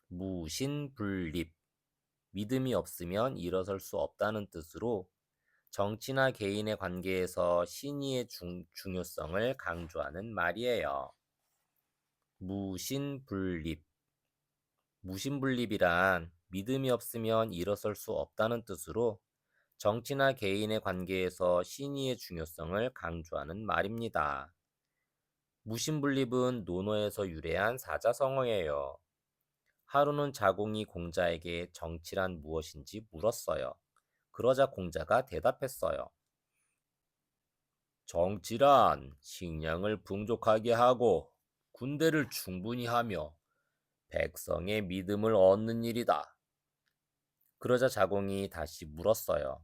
무신불립. 믿음이 없으면 일어설 수 없다는 뜻으로 정치나 개인의 관계에서 신의의 중요성을 강조하는 말이에요. 무신불립. 무신불립이란 믿음이 없으면 일어설 수 없다는 뜻으로 정치나 개인의 관계에서 신의의 중요성을 강조하는 말입니다. 무신불립은 논어에서 유래한 사자성어예요. 하루는 자공이 공자에게 정치란 무엇인지 물었어요. 그러자 공자가 대답했어요. 정치란 식량을 풍족하게 하고 군대를 충분히 하며 백성의 믿음을 얻는 일이다. 그러자 자공이 다시 물었어요.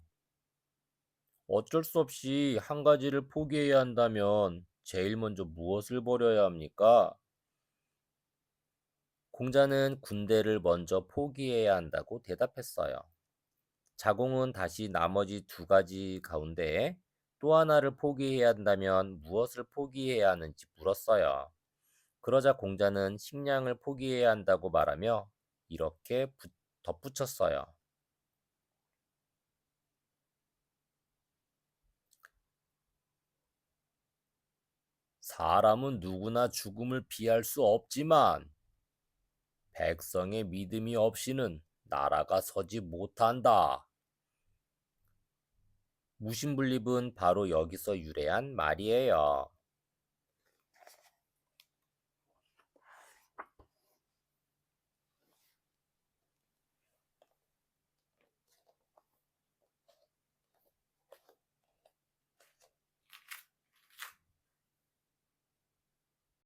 어쩔 수 없이 한 가지를 포기해야 한다면 제일 먼저 무엇을 버려야 합니까? 공자는 군대를 먼저 포기해야 한다고 대답했어요. 자공은 다시 나머지 두 가지 가운데 또 하나를 포기해야 한다면 무엇을 포기해야 하는지 물었어요. 그러자 공자는 식량을 포기해야 한다고 말하며 이렇게 덧붙였어요. 사람은 누구나 죽음을 피할 수 없지만 백성의 믿음이 없이는 나라가 서지 못한다. 무신불립은 바로 여기서 유래한 말이에요.